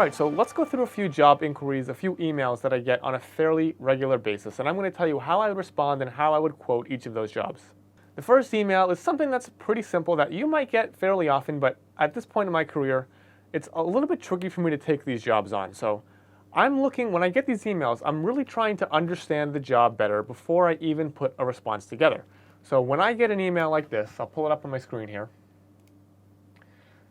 Alright, so let's go through a few job inquiries, a few emails that I get on a fairly regular basis, and I'm going to tell you how I would respond and how I would quote each of those jobs. The first email is something that's pretty simple that you might get fairly often, but at this point in my career, it's a little bit tricky for me to take these jobs on. So when I get these emails, I'm really trying to understand the job better before I even put a response together. So when I get an email like this, I'll pull it up on my screen here.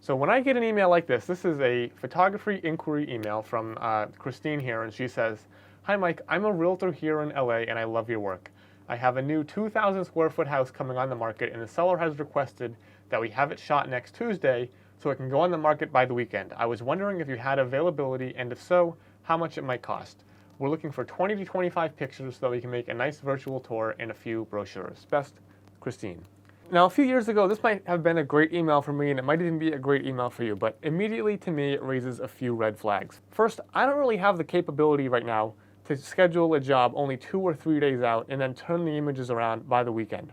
So when I get an email like this is a photography inquiry email from Christine here, and she says, "Hi Mike, I'm a realtor here in LA and I love your work. I have a new 2,000 square foot house coming on the market and the seller has requested that we have it shot next Tuesday so it can go on the market by the weekend. I was wondering if you had availability and if so, how much it might cost. We're looking for 20 to 25 pictures so that we can make a nice virtual tour and a few brochures. Best, Christine." Now, a few years ago, this might have been a great email for me, and it might even be a great email for you, but immediately to me, it raises a few red flags. First, I don't really have the capability right now to schedule a job only 2 or 3 days out and then turn the images around by the weekend.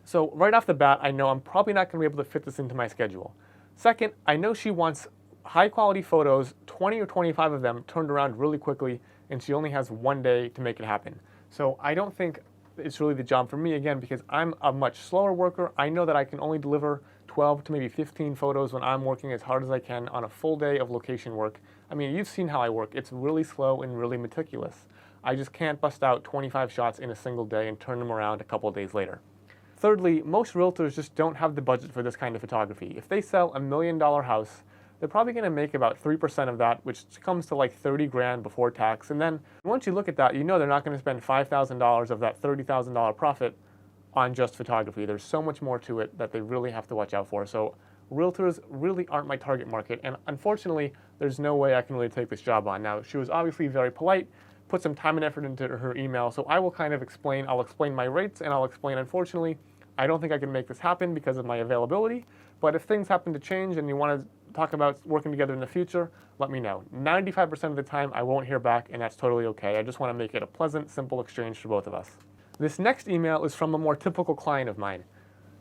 So right off the bat, I know I'm probably not going to be able to fit this into my schedule. Second, I know she wants high quality photos, 20 or 25 of them turned around really quickly, and she only has 1 day to make it happen. So I don't think it's really the job for me, again, because I'm a much slower worker. I know that I can only deliver 12 to maybe 15 photos when I'm working as hard as I can on a full day of location work. I mean, you've seen how I work. It's really slow and really meticulous. I just can't bust out 25 shots in a single day and turn them around a couple days later. Thirdly, most realtors just don't have the budget for this kind of photography. If they sell $1 million house, they're probably going to make about 3% of that, which comes to like 30 grand before tax. And then once you look at that, you know they're not going to spend $5,000 of that $30,000 profit on just photography. There's so much more to it that they really have to watch out for. So realtors really aren't my target market, and unfortunately, there's no way I can really take this job on. Now, she was obviously very polite, put some time and effort into her email, so I will kind of I'll explain my rates, and I'll explain, unfortunately, I don't think I can make this happen because of my availability, but if things happen to change and you want to talk about working together in the future, let me know. 95% of the time, I won't hear back, and that's totally okay. I just want to make it a pleasant, simple exchange for both of us. This next email is from a more typical client of mine.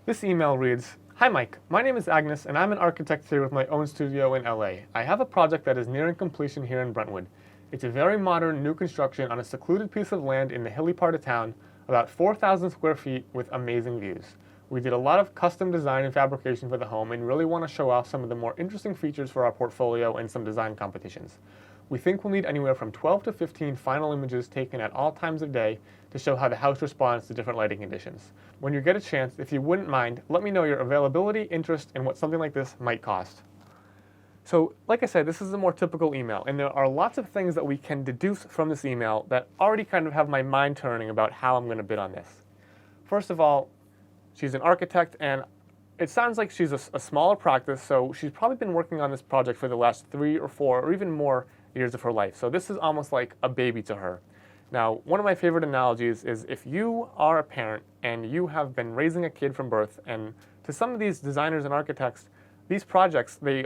This email reads, "Hi Mike, my name is Agnes, and I'm an architect here with my own studio in LA. I have a project that is nearing completion here in Brentwood. It's a very modern, new construction on a secluded piece of land in the hilly part of town, about 4,000 square feet with amazing views. We did a lot of custom design and fabrication for the home and really want to show off some of the more interesting features for our portfolio and some design competitions. We think we'll need anywhere from 12 to 15 final images taken at all times of day to show how the house responds to different lighting conditions. When you get a chance, if you wouldn't mind, let me know your availability, interest, and what something like this might cost." So, like I said, this is a more typical email, and there are lots of things that we can deduce from this email that already kind of have my mind turning about how I'm going to bid on this. First of all, she's an architect, and it sounds like she's a smaller practice, so she's probably been working on this project for the last 3 or 4 or even more years of her life. So this is almost like a baby to her. Now, one of my favorite analogies is if you are a parent and you have been raising a kid from birth, and to some of these designers and architects, these projects, they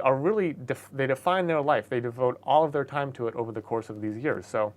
define their life. They devote all of their time to it over the course of these years. So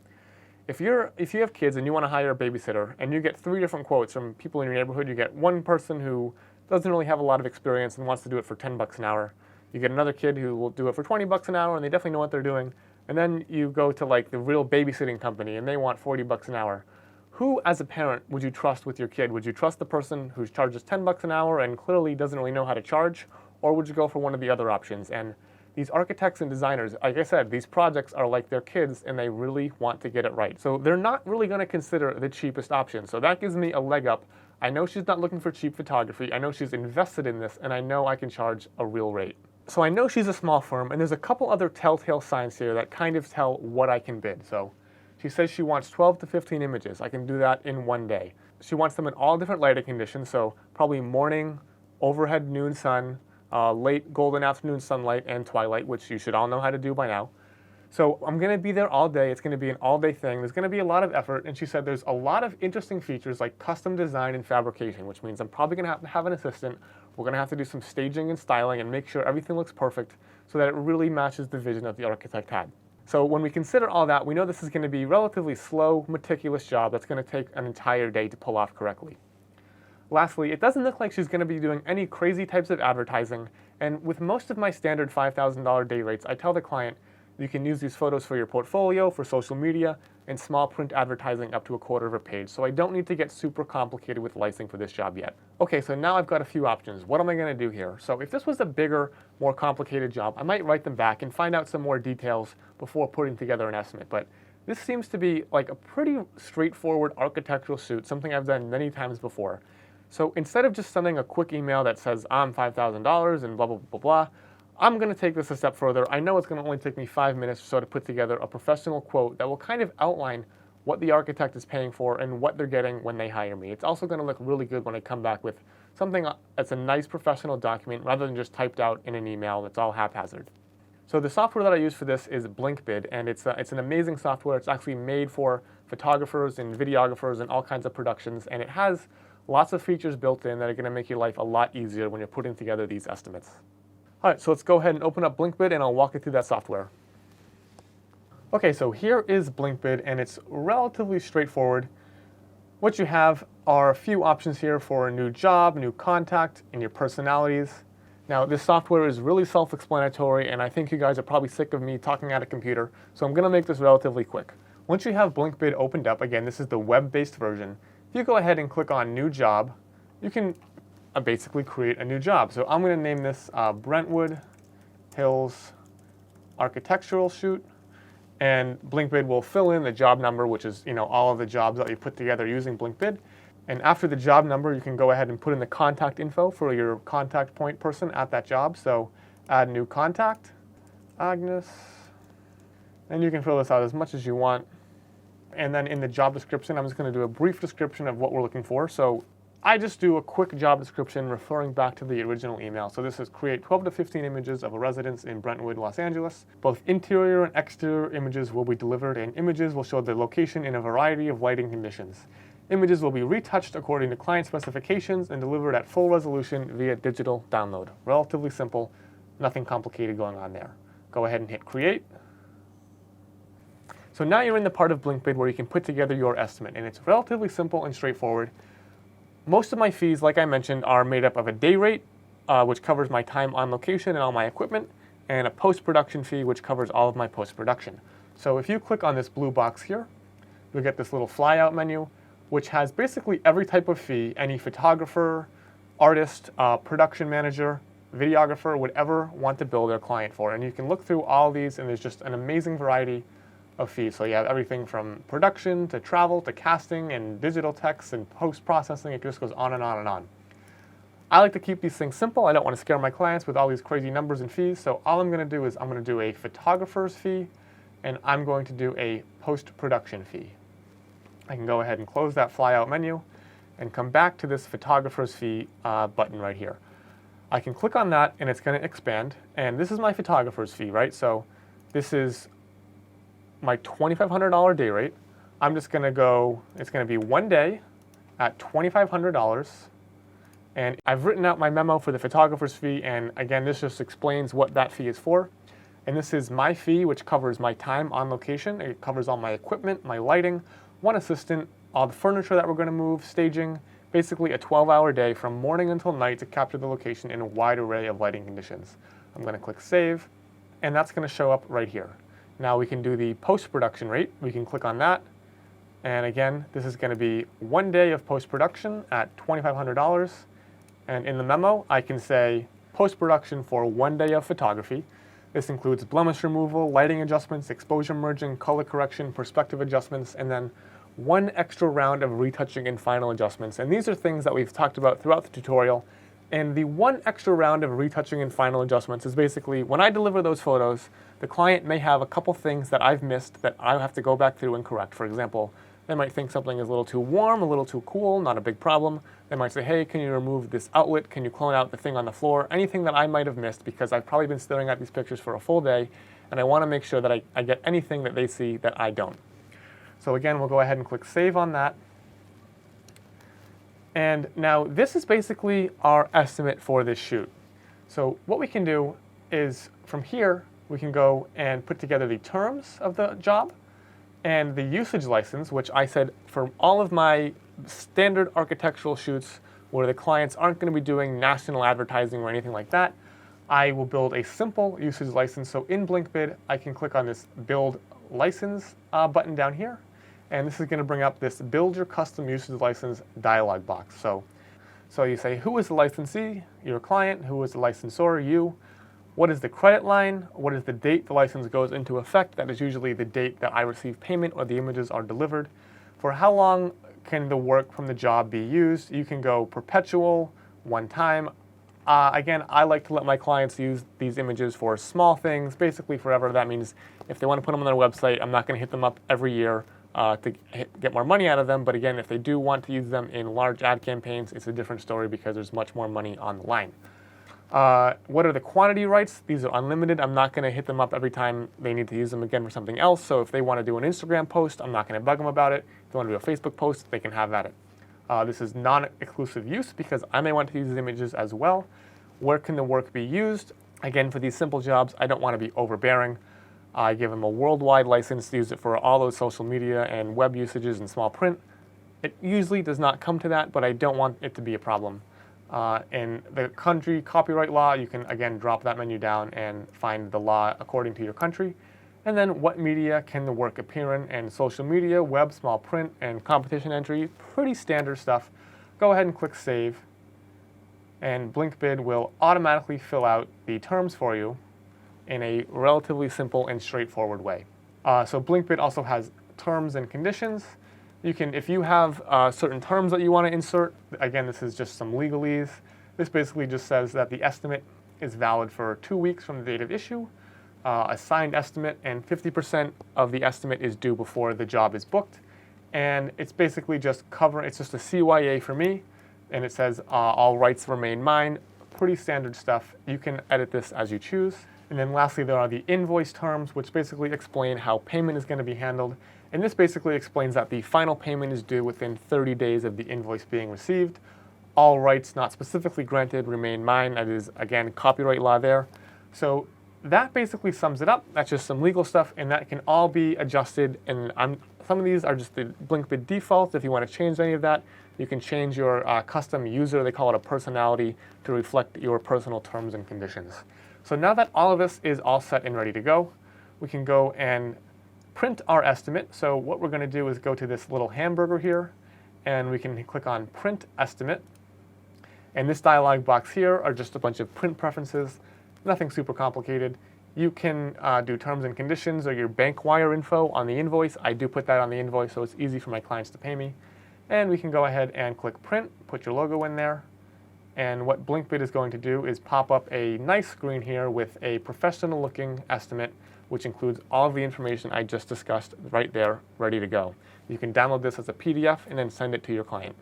if you have kids and you want to hire a babysitter and you get 3 different quotes from people in your neighborhood, you get one person who doesn't really have a lot of experience and wants to do it for $10 an hour. You get another kid who will do it for $20 an hour and they definitely know what they're doing. And then you go to like the real babysitting company and they want $40 an hour. Who, as a parent, would you trust with your kid? Would you trust the person who charges $10 an hour and clearly doesn't really know how to charge? Or would you go for one of the other options? And these architects and designers, like I said, these projects are like their kids and they really want to get it right. So they're not really going to consider the cheapest option. So that gives me a leg up. I know she's not looking for cheap photography. I know she's invested in this and I know I can charge a real rate. So I know she's a small firm, and there's a couple other telltale signs here that kind of tell what I can bid. So she says she wants 12 to 15 images. I can do that in 1 day. She wants them in all different lighting conditions, so probably morning, overhead noon sun, late golden afternoon sunlight, and twilight, which you should all know how to do by now. So I'm going to be there all day. It's going to be an all-day thing. There's going to be a lot of effort, and she said there's a lot of interesting features like custom design and fabrication, which means I'm probably going to have an assistant. We're going to have to do some staging and styling and make sure everything looks perfect so that it really matches the vision that the architect had. So when we consider all that, we know this is going to be a relatively slow, meticulous job that's going to take an entire day to pull off correctly. Lastly, it doesn't look like she's going to be doing any crazy types of advertising, and with most of my standard $5,000 day rates, I tell the client, You can use these photos for your portfolio, for social media, and small print advertising up to a quarter of a page. So I don't need to get super complicated with licensing for this job yet. Okay, so now I've got a few options. What am I going to do here? So if this was a bigger, more complicated job, I might write them back and find out some more details before putting together an estimate. But this seems to be like a pretty straightforward architectural shoot, something I've done many times before. So instead of just sending a quick email that says I'm $5,000 and blah, blah, blah, blah, I'm going to take this a step further. I know it's going to only take me 5 minutes or so to put together a professional quote that will kind of outline what the architect is paying for and what they're getting when they hire me. It's also going to look really good when I come back with something that's a nice professional document rather than just typed out in an email that's all haphazard. So the software that I use for this is BlinkBid, and it's an amazing software. It's actually made for photographers and videographers and all kinds of productions, and it has lots of features built in that are going to make your life a lot easier when you're putting together these estimates. All right, so let's go ahead and open up BlinkBid, and I'll walk you through that software. Okay, so here is BlinkBid, and it's relatively straightforward. What you have are a few options here for a new job, new contact, and your personalities. Now, this software is really self-explanatory, and I think you guys are probably sick of me talking at a computer, so I'm going to make this relatively quick. Once you have BlinkBid opened up, again, this is the web-based version. If you go ahead and click on New Job, you can basically create a new job. So I'm going to name this Brentwood Hills Architectural Shoot, and BlinkBid will fill in the job number, which is all of the jobs that you put together using BlinkBid. And after the job number, you can go ahead and put in the contact info for your contact point person at that job. So add new contact, Agnes, and you can fill this out as much as you want. And then in the job description, I'm just going to do a brief description of what we're looking for. So I just do a quick job description referring back to the original email. So this is create 12 to 15 images of a residence in Brentwood, Los Angeles. Both interior and exterior images will be delivered, and images will show the location in a variety of lighting conditions. Images will be retouched according to client specifications and delivered at full resolution via digital download. Relatively simple, nothing complicated going on there. Go ahead and hit create. So now you're in the part of BlinkBid where you can put together your estimate, and it's relatively simple and straightforward. Most of my fees, like I mentioned, are made up of a day rate, which covers my time on location and all my equipment, and a post-production fee, which covers all of my post-production. So if you click on this blue box here, you'll get this little flyout menu, which has basically every type of fee any photographer, artist, production manager, videographer would ever want to bill their client for. And you can look through all these, and there's just an amazing variety of fees. So you have everything from production to travel to casting and digital text and post-processing. It just goes on and on and on. I like to keep these things simple. I don't want to scare my clients with all these crazy numbers and fees. So all I'm going to do is I'm going to do a photographer's fee, and I'm going to do a post-production fee. I can go ahead and close that flyout menu and come back to this photographer's fee button right here. I can click on that, and it's going to expand, and this is my photographer's fee, right? So this is my $2,500 day rate. I'm just going to go, it's going to be 1 day at $2,500, and I've written out my memo for the photographer's fee, and again, this just explains what that fee is for. And this is my fee, which covers my time on location. It covers all my equipment, my lighting, one assistant, all the furniture that we're going to move, staging, basically a 12-hour day from morning until night to capture the location in a wide array of lighting conditions. I'm going to click save, and that's going to show up right here. Now we can do the post-production rate. We can click on that, and again, this is going to be 1 day of post-production at $2,500, and in the memo, I can say post-production for 1 day of photography. This includes blemish removal, lighting adjustments, exposure merging, color correction, perspective adjustments, and then 1 extra round of retouching and final adjustments. And these are things that we've talked about throughout the tutorial. And the 1 extra round of retouching and final adjustments is basically when I deliver those photos, the client may have a couple things that I've missed that I have to go back through and correct. For example, they might think something is a little too warm, a little too cool, not a big problem. They might say, hey, can you remove this outlet? Can you clone out the thing on the floor? Anything that I might have missed because I've probably been staring at these pictures for a full day, and I want to make sure that I get anything that they see that I don't. So again, we'll go ahead and click save on that. And now this is basically our estimate for this shoot. So what we can do is from here, we can go and put together the terms of the job and the usage license, which I said for all of my standard architectural shoots where the clients aren't going to be doing national advertising or anything like that, I will build a simple usage license. So in BlinkBid, I can click on this Build License button down here, and this is going to bring up this Build Your Custom Usage License dialog box. So you say, who is the licensee? Your client. Who is the licensor? You. What is the credit line? What is the date the license goes into effect? That is usually the date that I receive payment or the images are delivered. For how long can the work from the job be used? You can go perpetual, one time. Again, I like to let my clients use these images for small things, basically forever. That means if they want to put them on their website, I'm not going to hit them up every year to get more money out of them. But again, if they do want to use them in large ad campaigns, it's a different story because there's much more money on the line. What are the quantity rights? These are unlimited. I'm not going to hit them up every time they need to use them again for something else. So if they want to do an Instagram post, I'm not going to bug them about it. If they want to do a Facebook post, they can have at it. This is non-exclusive use because I may want to use these images as well. Where can the work be used? Again, for these simple jobs, I don't want to be overbearing. I give them a worldwide license to use it for all those social media and web usages and small print. It usually does not come to that, but I don't want it to be a problem. In the country copyright law, you can again drop that menu down and find the law according to your country. And then what media can the work appear in? And social media, web, small print, and competition entry, pretty standard stuff. Go ahead and click Save. And BlinkBid will automatically fill out the terms for you in a relatively simple and straightforward way. So BlinkBid also has terms and conditions. You can, if you have certain terms that you want to insert, again, this is just some legalese. This basically just says that the estimate is valid for 2 weeks from the date of issue, a signed estimate, and 50% of the estimate is due before the job is booked. And it's basically just it's just a CYA for me, and it says all rights remain mine. Pretty standard stuff. You can edit this as you choose. And then lastly, there are the invoice terms, which basically explain how payment is going to be handled. And this basically explains that the final payment is due within 30 days of the invoice being received. All rights not specifically granted remain mine. That is, again, copyright law there. So that basically sums it up. That's just some legal stuff, and that can all be adjusted. And some of these are just the BlinkBid defaults. If you want to change any of that, you can change your custom user, they call it a personality, to reflect your personal terms and conditions. So now that all of this is all set and ready to go, we can go and print our estimate. So what we're going to do is go to this little hamburger here, and we can click on Print Estimate. And this dialog box here are just a bunch of print preferences, nothing super complicated. You can do terms and conditions or your bank wire info on the invoice. I do put that on the invoice, so it's easy for my clients to pay me. And we can go ahead and click Print, put your logo in there. And what BlinkBid is going to do is pop up a nice screen here with a professional looking estimate, which includes all of the information I just discussed right there, ready to go. You can download this as a PDF and then send it to your client.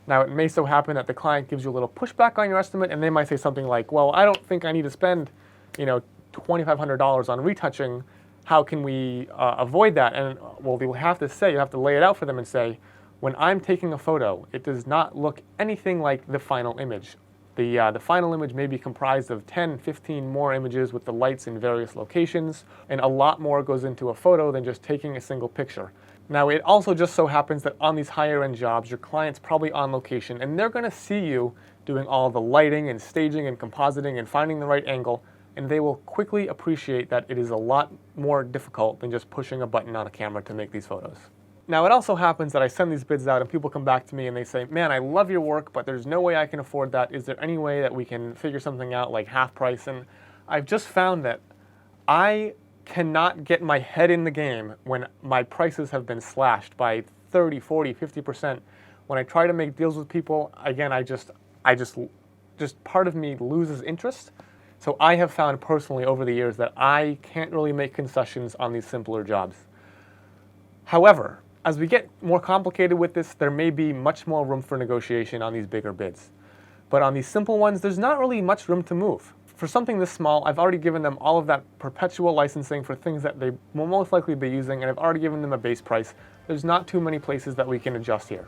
Now, it may so happen that the client gives you a little pushback on your estimate, and they might say something like, well, I don't think I need to spend, $2,500 on retouching. How can we avoid that? And well, you have to lay it out for them and say, when I'm taking a photo, it does not look anything like the final image. The final image may be comprised of 10, 15 more images with the lights in various locations, and a lot more goes into a photo than just taking a single picture. Now, it also just so happens that on these higher end jobs, your client's probably on location, and they're going to see you doing all the lighting and staging and compositing and finding the right angle, and they will quickly appreciate that it is a lot more difficult than just pushing a button on a camera to make these photos. Now, it also happens that I send these bids out and people come back to me and they say, man, I love your work, but there's no way I can afford that. Is there any way that we can figure something out like half price? And I've just found that I cannot get my head in the game when my prices have been slashed by 30, 40, 50%. When I try to make deals with people, again, I just part of me loses interest. So I have found personally over the years that I can't really make concessions on these simpler jobs. However, as we get more complicated with this, there may be much more room for negotiation on these bigger bids. But on these simple ones, there's not really much room to move. For something this small, I've already given them all of that perpetual licensing for things that they will most likely be using, and I've already given them a base price. There's not too many places that we can adjust here.